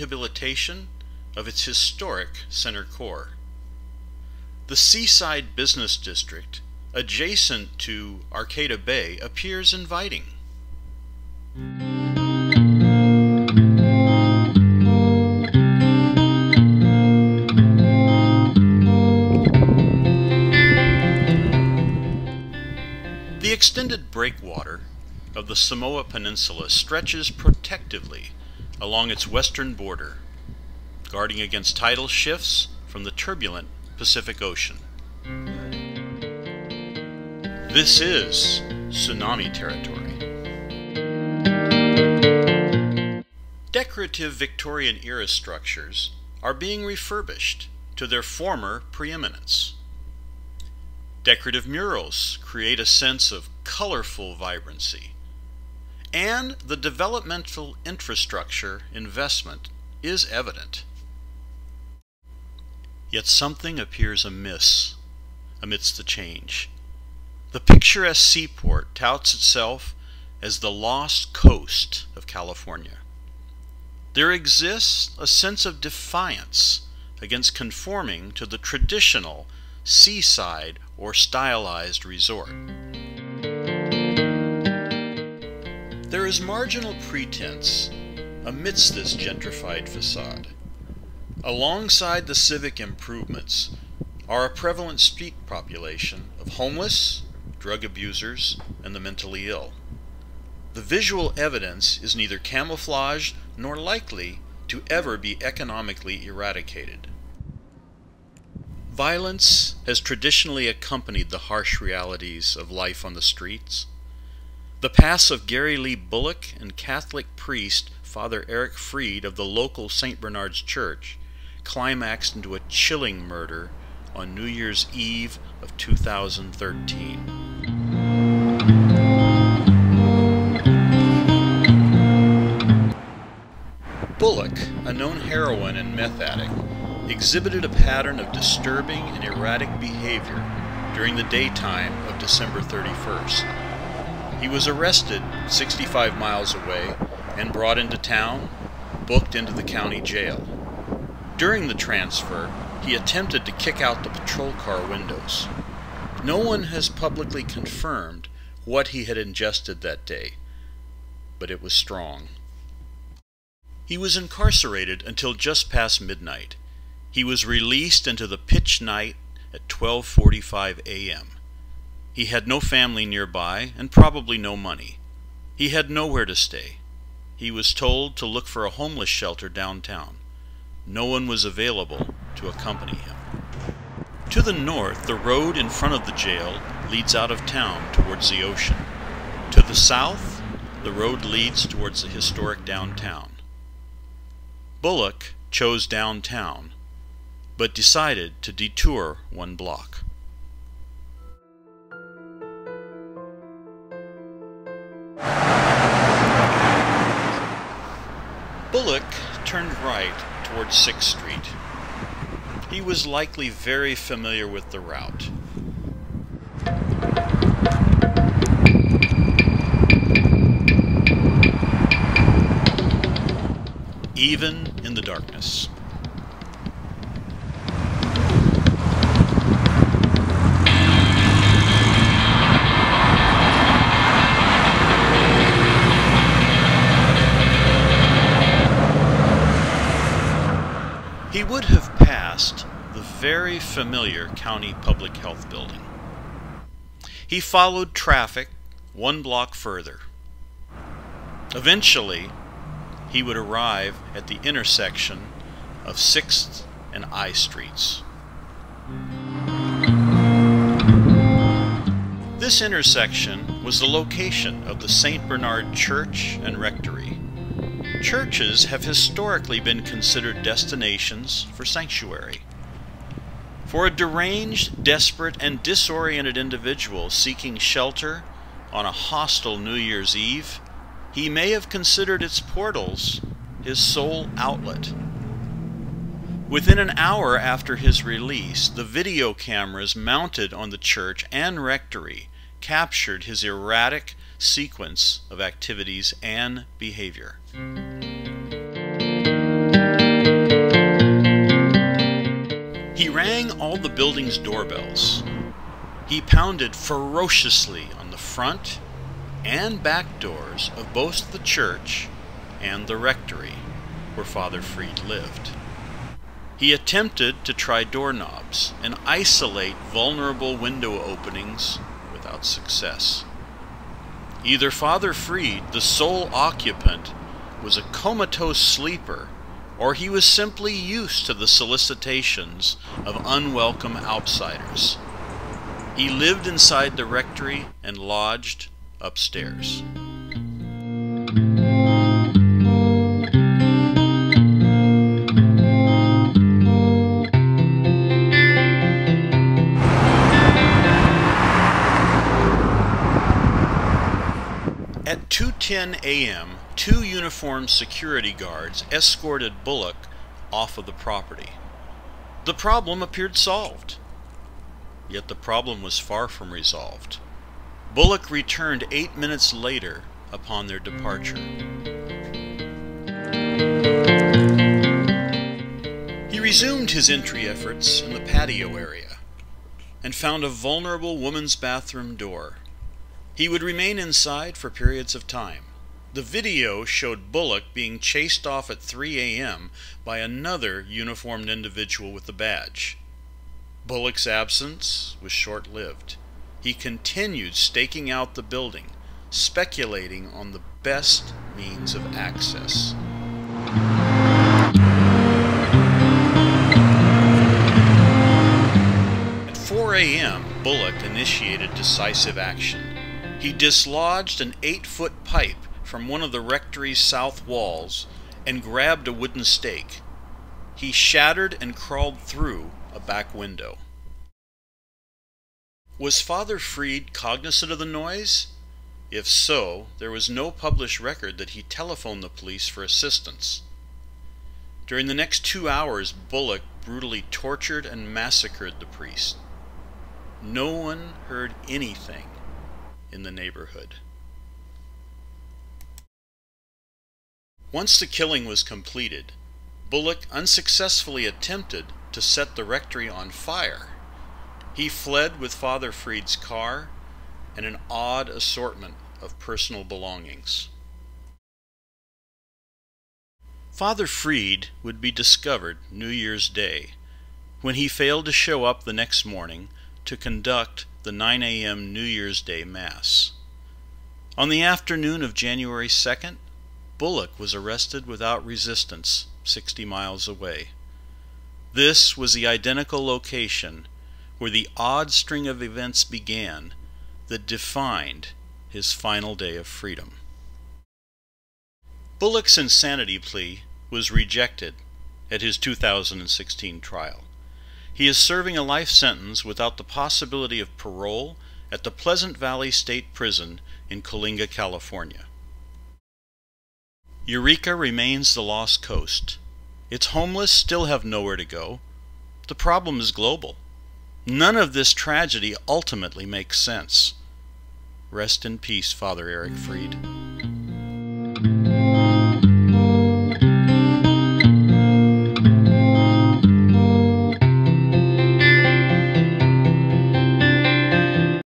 rehabilitation of its historic center core. The Seaside Business District, adjacent to Arcata Bay, appears inviting. The extended breakwater of the Samoa Peninsula stretches protectively along its western border, guarding against tidal shifts from the turbulent Pacific Ocean. This is tsunami territory. Decorative Victorian-era structures are being refurbished to their former preeminence. Decorative murals create a sense of colorful vibrancy, and the developmental infrastructure investment is evident. Yet something appears amiss amidst the change. The picturesque seaport touts itself as the lost coast of California. There exists a sense of defiance against conforming to the traditional seaside or stylized resort. There is marginal pretense amidst this gentrified facade. Alongside the civic improvements are a prevalent street population of homeless, drug abusers, and the mentally ill. The visual evidence is neither camouflaged nor likely to ever be economically eradicated. Violence has traditionally accompanied the harsh realities of life on the streets. The past of Gary Lee Bullock and Catholic priest Father Eric Freed of the local St. Bernard's Church climaxed into a chilling murder on New Year's Eve of 2013. Bullock, a known heroin and meth addict, exhibited a pattern of disturbing and erratic behavior during the daytime of December 31st. He was arrested 65 miles away and brought into town, booked into the county jail. During the transfer, he attempted to kick out the patrol car windows. No one has publicly confirmed what he had ingested that day, but it was strong. He was incarcerated until just past midnight. He was released into the pitch night at 12:45 a.m. He had no family nearby and probably no money. He had nowhere to stay. He was told to look for a homeless shelter downtown. No one was available to accompany him. To the north, the road in front of the jail leads out of town towards the ocean. To the south, the road leads towards the historic downtown. Bullock chose downtown, but decided to detour one block. Bullock turned right towards 6th Street. He was likely very familiar with the route. Even in the darkness. He would have passed the very familiar County Public Health Building. He followed traffic one block further. Eventually, he would arrive at the intersection of 6th and I Streets. This intersection was the location of the St. Bernard Church and Rectory. Churches have historically been considered destinations for sanctuary. For a deranged, desperate, and disoriented individual seeking shelter on a hostile New Year's Eve, he may have considered its portals his sole outlet. Within an hour after his release, the video cameras mounted on the church and rectory captured his erratic sequence of activities and behavior. all the building's doorbells. He pounded ferociously on the front and back doors of both the church and the rectory where Father Freed lived. He attempted to try doorknobs and isolate vulnerable window openings without success. Either Father Freed, the sole occupant, was a comatose sleeper, or he was simply used to the solicitations of unwelcome outsiders. He lived inside the rectory and lodged upstairs. At 2:10 a.m., 2 uniformed security guards escorted Bullock off of the property. The problem appeared solved. Yet the problem was far from resolved. Bullock returned 8 minutes later upon their departure. He resumed his entry efforts in the patio area and found a vulnerable woman's bathroom door. He would remain inside for periods of time. The video showed Bullock being chased off at 3 a.m. by another uniformed individual with a badge. Bullock's absence was short-lived. He continued staking out the building, speculating on the best means of access. At 4 a.m., Bullock initiated decisive action. He dislodged an 8-foot pipe from one of the rectory's south walls and grabbed a wooden stake. He shattered and crawled through a back window. Was Father Freed cognizant of the noise? If so, there was no published record that he telephoned the police for assistance. During the next 2 hours, Bullock brutally tortured and massacred the priest. No one heard anything in the neighborhood. Once the killing was completed, Bullock unsuccessfully attempted to set the rectory on fire. He fled with Father Freed's car and an odd assortment of personal belongings. Father Freed would be discovered New Year's Day when he failed to show up the next morning to conduct the 9 a.m. New Year's Day Mass. On the afternoon of January 2nd, Bullock was arrested without resistance 60 miles away. This was the identical location where the odd string of events began that defined his final day of freedom. Bullock's insanity plea was rejected at his 2016 trial. He is serving a life sentence without the possibility of parole at the Pleasant Valley State Prison in Coalinga, California. Eureka remains the lost coast. Its homeless still have nowhere to go. The problem is global. None of this tragedy ultimately makes sense. Rest in peace, Father Eric Freed.